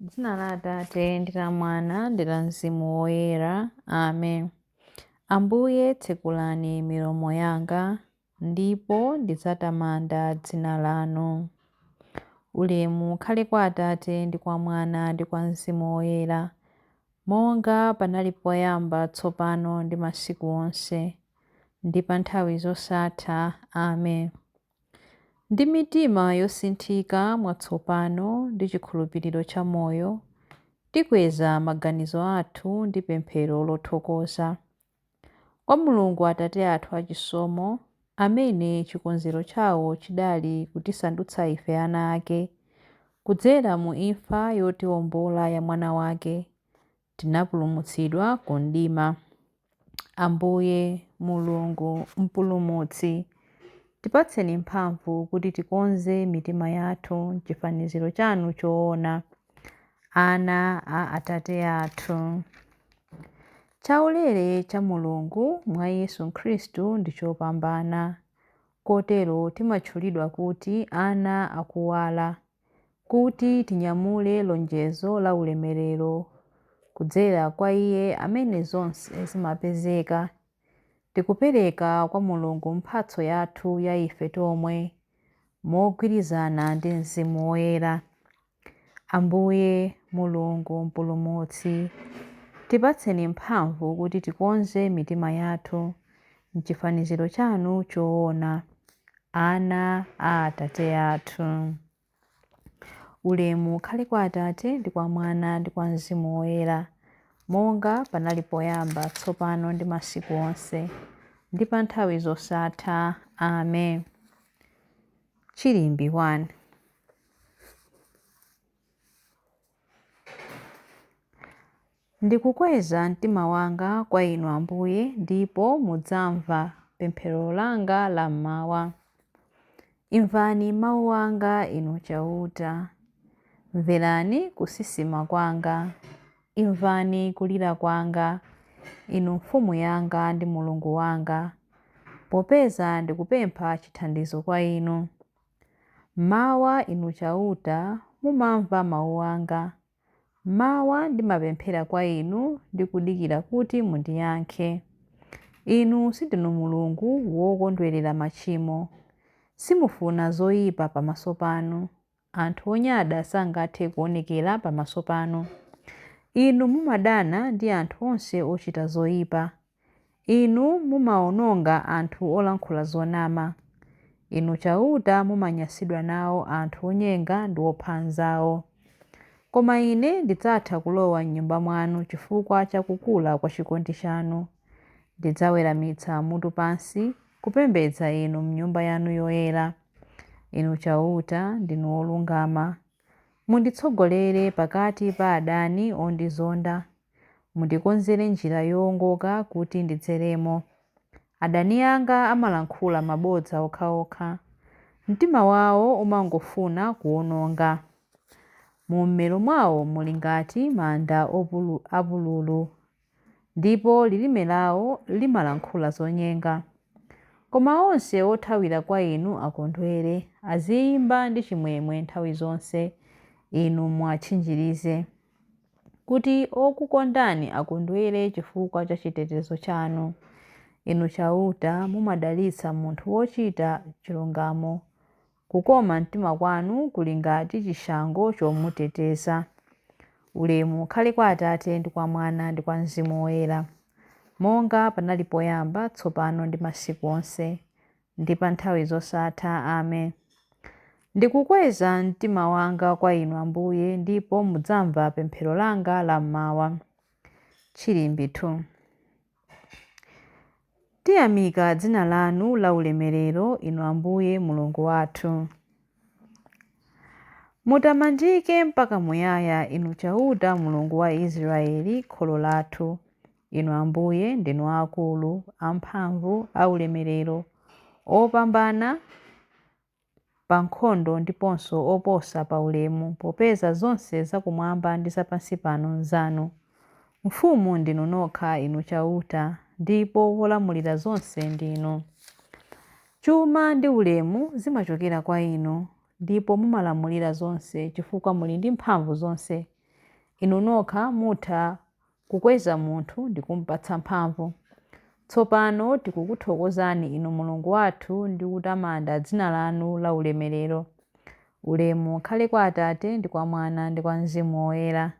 Dzina la Atate ndi la Mwana ndi la Mzimu Woyera. Amen. Ambuye tsekulani milomo yanga, ndipo ndidzatamanda dzina lanu. Ulemu ukhale kwa Atate ndi kwa Mwana ndi kwa Mzimu Woyera, monga panali poyamba, tsopano ndi masiku onse, ndi pa nthawi zosatha. Amen. Ndi mitima yosinthika mwatsopano ndi chikhulupiriro cha moyo, tikweza maganizo athu ndi pemphero lothokoza kwa Mulungu Atate athu achisomo, amene chikonzero chawo chidali kutisandutsa ife ana ake. Kudzera mu imfa yotiwombola ya mwana wake, tinapulumutsidwa ku mdima. Ambuye Mulungu mpulumutsi, tipatseni mphamvu kuti tikonze mitima yathu m'chifaniziro chanu choona, ana a Atate athu. Chaulere cha Mulungu mwa Yesu Khristu ndi chopambana, kotero timatchulidwa kuti ana akuwala, kuti tinyamule lonjezo la ulemerero. Kudzera kwa Iye amene zonse zimapezeka, tikupereka kwa Mulungu mphatso yathu ya ife tomwe, mogwirizana ndi Mzimu Woyera. Ambuye Mulungu mpulumutsi, tipatseni mphamvu kuti tikonze mitima yathu m'chifaniziro chanu choona, ana a Atate athu. Ulemu ukhale kwa Atate ndi kwa Mwana ndi kwa Mzimu Woyera, monga panali poyamba, tsopano ndi masiku onse, ndi pa nthawi zosatha. Amen. Chilimbi 1. Ndikukweza mtima wanga kwa Inu Ambuye, ndipo mudzamva pemphero langa la mmawa. Imvani mawu anga Inu chauta, mverani kusisima kwanga, imvani kulira kwanga, Inu mfumu yanga ndi Mulungu wanga, popeza ndikupempha chithandizo kwa Inu. Mawa Inu chauta mumamva mawu anga, mawa ndimapemphera kwa Inu ndikudikira kuti mundiyankhe. Inu sindinu Mulungu wokondwerera machimo, simufuna zoyipa pamaso panu. Anthu onyada sangathe kuonekera pamaso panu. Inu mumadana ndi anthu onse ochita zoyipa. Inu mumawononga anthu olankhula zonama. Inu chauta mumanyansidwa nawo anthu onyenga ndi opha anzawo. Koma ine ndidzatha kulowa m'nyumba mwanu chifukwa cha kukula kwa chikondi chanu. Ndidzaweramitsa mutu pansi kupembedza Inu m'nyumba yanu yoyera. Inu chauta ndinu olungama. Munditsogolere pakati pa adani ondizonda. Mundikonzere njira yowongoka kuti ndidzeremo. Adani anga amalankhula mabodza okhaokha, mtima wawo umangofuna kuwononga. Mu mmero mwawo muli ngati manda apululu, ndipo lilime lawo limalankhula zonyenga. Koma onse othawira kwa Inu akondwere, aziyimba ndi chimwemwe nthawi zonse. Inu muwatchinjirize kuti okukondani akondwere chifukwa cha chitetezo chanu. Inu chauta mumadalitsa munthu wochita chilungamo. Kukoma mtima kwanu kuli ngati chishango chomuteteza. Ulemu ukhale kwa Atate ndi kwa Mwana ndi kwa Mzimu Woyera, monga panali poyamba, tsopano ndi masiku onse, ndi pa nthawi zosatha. Amen. Ndikukweza mtima wanga kwa Inu Ambuye, ndipo mudzamva pemphero langa la mmawa. Chilimbi 2. Tiyamika dzina lanu la ulemerero, Inu Ambuye Mulungu wathu. Mutamandike mpaka muyaya, Inu chauta Mulungu wa Israeli, kholo lathu. Inu Ambuye ndinu akulu, amphamvu, aulemerero, opambana pa nkhondo ndiponso oposa pa ulemu, popeza zonse zakumwamba ndi zapansi pano nzanu. Mfumu ndinu nokha, Inu chauta, ndipo wolamulira zonse ndinu. Chuma ndi ulemu zimachokera kwa Inu, ndipo mumalamulira zonse chifukwa muli ndi mphamvu zonse. inu nokha mutha kukweza munthu ndi kumpatsa mphamvu. Tsopano tikukuthokozani inu Mulungu wathu ndi kutamanda dzina lanu la ulemerero. Ulemu ukhale kwa Atate ndi kwa Mwana ndi kwa Mzimu Woyera,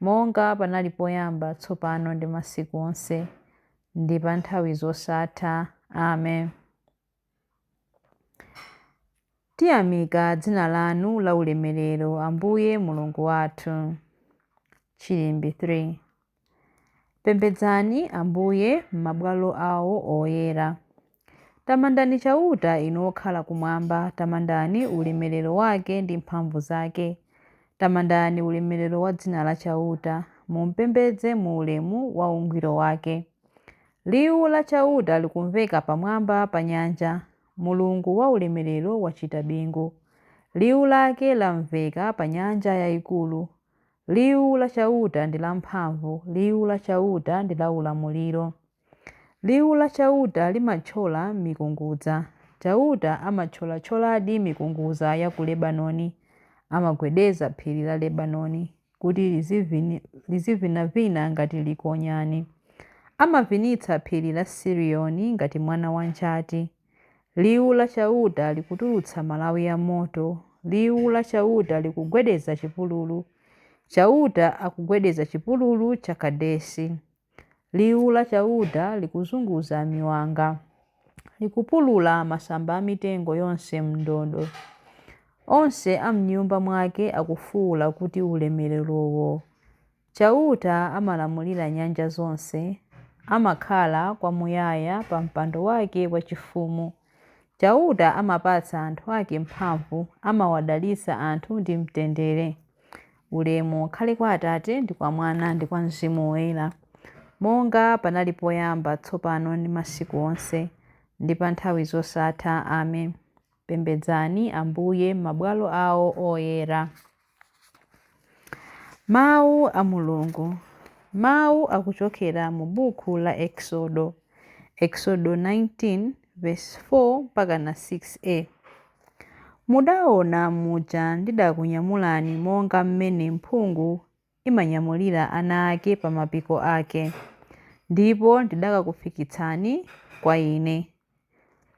monga panali poyamba tsopano ndi masiku onse ndi pa nthawi zosatha. Amen. Tiyamika dzina lanu la ulemerero Ambuye Mulungu wathu. Chilimbi 3. Pembedzani Ambuye m'mabwalo awo oyera. Tamandani chauta inu okhala kumwamba, tamandani ulemerero wake ndi mphamvu zake. Tamandani ulemerero wa dzina la chauta, mumpembedze mu ulemu wa ungwiro wake. Liwu la chauta likumveka pamwamba pa nyanja, Mulungu wa ulemerero wachita bingu. Liwu lake lamveka pa nyanja yayikulu. Liwu la chauta ndi la mphamvu, liwu la chauta ndi la ulamuliro. Liwu la chauta limathyola mikungudza. Chauta amathyolathyoradi mikungudza ya ku Lebanoni, amagwedeza phiri la Lebanoni kuti lizivinavina ngati likonyani. Amavinitsa phiri la Siriyoni ngati mwana wanchati. Liwu la chauta likutulutsa malawi a moto. Liwu la chauta likugwedeza chipululu. Chauta akugwedeza chipululu cha Kadesi. Liwu la chauta likuzunguza miwanga, likupulula masamba a mitengo yonse m'ndodo. Onse am'nyumba mwake akufuwula kuti ulemererowo. Chauta amalamulira nyanja zonse, amakhala kwamuyaya pa mpando wake wachifumu. Chauta amapatsa anthu ake mphamvu, amawadalitsa anthu ndi mtendere. Ulemu ukhale kwa Atate ndi kwa Mwana ndi kwa Mzimu Woyera, monga panali poyamba tsopano ndi masiku onse ndi pa nthawi zosatha. Amen. Pembedzani Ambuye m'mabwalo awo oyera. Mawu a Mulungu. Mawu akuchokera mu buku la Exodo. Exodo 19 verse 4 mpaka na 6a. Mudaona muja ndidakunyamulani monga mmene mphungu imanyamulira ana ake pa mapiko ake, ndipo ndidakakufikitsani kwa Ine.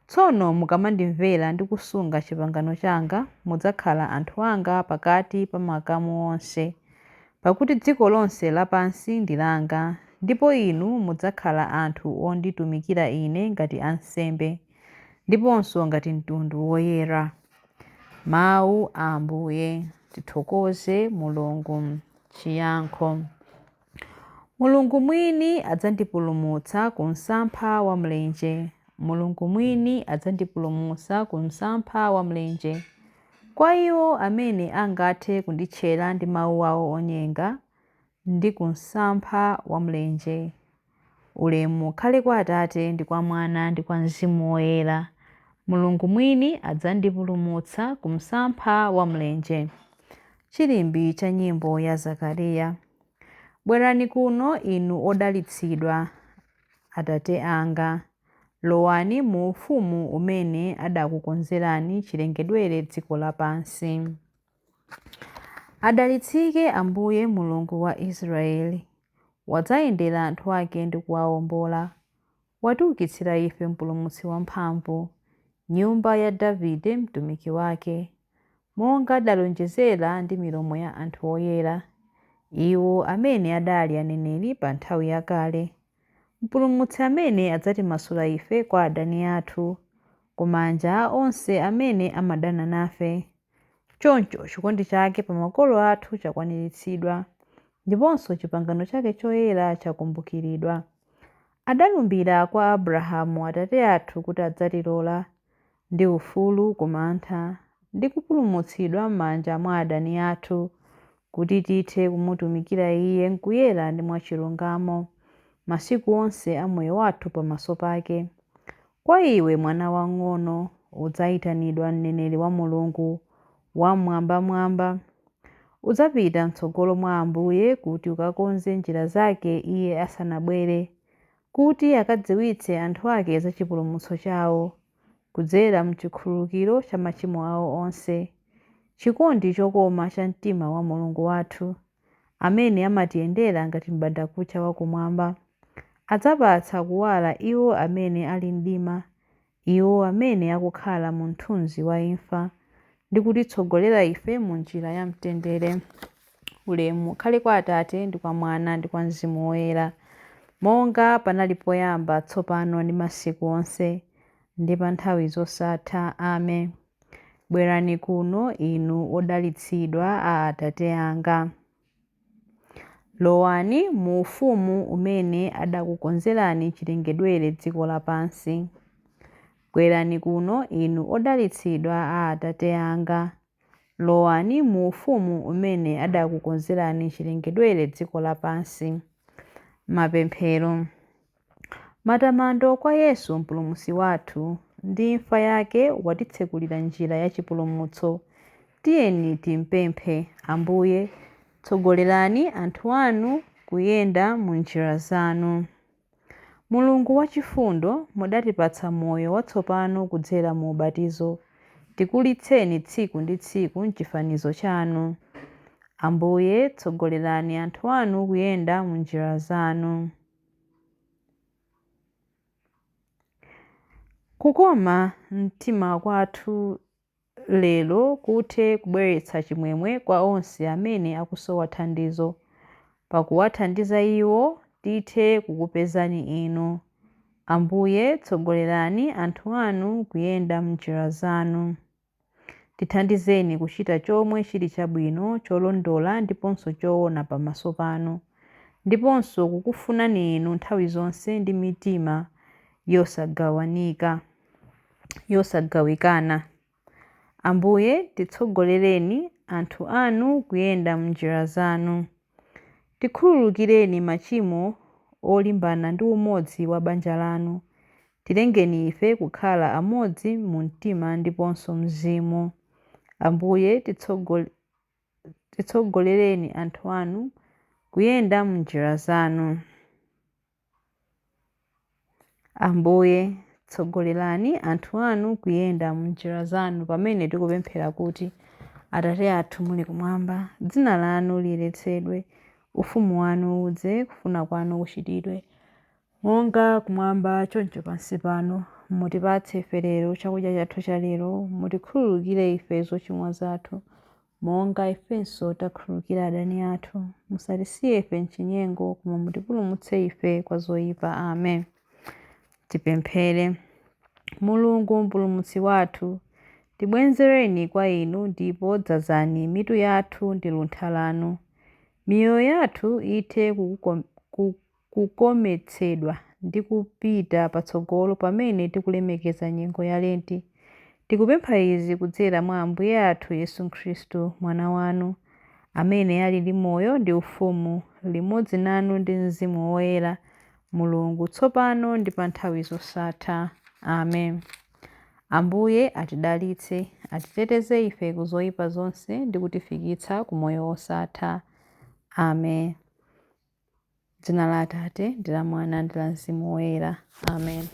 Tsono mukamandimvera ndi kusunga pangano langa, mudzakhala anthu anga pakati pa makamu onse, pakuti dziko lonse lapansi ndi langa, ndipo inu mudzakhala anthu onditumikira Ine ngati ansembe, ndiponso ngati mtundu woyera. Mawu a Ambuye. Tithokoze Mulungu. Chiyankho. Mulungu mwini adzandipulumutsa ku msampha wa mlenje. Mulungu mwini adzandipulumutsa ku msampha wa mlenje. Kwa iwo amene angathe kunditchera ndi mawu awo onyenga ndi ku msampha wa mlenje. Ulemu ukhale kwa Atate ndi kwa Mwana ndi kwa Mzimu Woyera. Mulungu mwini adzandipulumutsa ku msampha wa mlenje. Chilimbi cha nyimbo ya Zakariya. Bwerani kuno inu odalitsidwa, Atate anga. Lowani mu ufumu umene adakukonzerani chilengedwere dziko lapansi. Adalitsike Ambuye Mulungu wa Israeli. Wadzayendera anthu ake ndi kuwawombola. Watiukitsira ife mpulumutsi wamphamvu, nyumba ya Davide mtumiki wake, monga adalonjezera ndi milomo ya anthu oyera, iwo amene adali aneneri pa nthawi yakale. Mpulumutsi amene adzatimasula ife kwa adani athu, ku manja a onse amene amadana nafe. Choncho chikondi chake pa makolo athu chakwaniritsidwa, ndiponso pangano chake choyera chakumbukiridwa. Adalumbira kwa Abrahamu atate athu kuti adzatilola ndi ufulu ku mantha ndi kupulumutsidwa m'manja mwa adani athu, kuti tithe kumutumikira Iye mkuyera ndi mwachilungamo masiku onse a moyo wathu pamaso pake. Kwa iwe mwana wang'ono udzayitanidwa mneneri wa Mulungu wamwambamwamba. Udzapita m'tsogolo mwa Ambuye kuti ukakonze njira zake Iye asanabwere, kuti akadziwitse anthu ake za chipulumutso chawo, kudzera mchikhululukiro cha machimo awo onse, chikondi chokoma cha mtima wa Mulungu wathu, amene amatiyendera ngati m'bandakucha wakumwamba. Adzapatsa kuwala iwo amene ali mdima, iwo amene akukhala mu mthunzi wa imfa, ndi kutitsogolera ife mu njira ya mtendere. Ulemu ukhale kwa Atate ndi kwa Mwana ndi kwa Mzimu Woyera, monga panali poyamba, tsopano ndi masiku onse, ndi pa nthawi zosatha. Amen. Bwerani kuno inu odalitsidwa a Atate anga. Lowani mu ufumu umene adakukonzerani chilengedwere dziko lapansi. Bwerani kuno inu odalitsidwa a Atate anga. Lowani mu ufumu umene adakukonzerani chilengedwere dziko lapansi. Mapemphero. Matamando kwa Yesu mpulumutsi wathu, ndi imfa yake watitsekulira njira ya chipulumutso. Tiyeni timpemphe. Ambuye, tsogolerani anthu anu kuyenda mu njira zanu. Mulungu wachifundo, mudatipatsa moyo watsopano kudzera mu ubatizo. Tikulitseni tsiku ndi tsiku m'chifanizo chanu. Ambuye, tsogolerani anthu anu kuyenda mu njira zanu. Kukoma mtima kwathu lero kuthe kubweretsa chimwemwe kwa onse amene akusowa thandizo. Pakuwathandiza iwo, tithe kukupezani inu. Ambuye, tsogolerani anthu anu kuyenda m'njira zanu. Tithandizeni kuchita chomwe chili chabwino, cholondola ndiponso choona pamaso panu, ndiponso kukufunani inu nthawi zonse ndi mitima yosagawikana. Ambuye, titsogolereni anthu anu kuyenda m'njira zanu. Tikhululukireni machimo olimbana ndi umodzi wa banja lanu. Tilengeni ife kukhala amodzi mu mtima ndiponso mzimu. Ambuye, titsogolereni anthu anu kuyenda m'njira zanu. Ambuye, tsogolerani anthu anu kuyenda m'njira zanu, pamene tikupemphera kuti: Atate athu muli kumwamba, dzina lanu liyeretsedwe, ufumu wanu udze, kufuna kwanu kuchitidwe monga kumwamba choncho pansi pano. Mutipatse ife lero chakudya chathu cha lero. Mutikhululukire ife zochimwa zathu, monga ifenso takhululukira adani athu. Musatisiye ife m'chinyengo, koma mutipulumutse ife kwa zoyipa. Amen. Tipemphere. Mulungu mpulumutsi wathu, tibwenzereni kwa inu ndipo dzazani mitu yathu ndi luntha lanu. Miyoyo yathu ithe kukometsedwa ndi kupita patsogolo pamene tikulemekeza nyengo ya Lenti. Tikupempha izi kudzera mwa Ambuye athu Yesu Khristu, mwana wanu, amene ali ndi moyo ndi ufumu limodzi nanu ndi Mzimu Woyera, Mulungu tsopano ndi pa nthawi zosatha. Amen. Ambuye atidalitse, atiteteze ife ku zoyipa zonse ndi kutifikitsa ku moyo wosatha. Amen. Dzina la Atate ndi la Mwana ndi la Mzimu Woyera. Amen.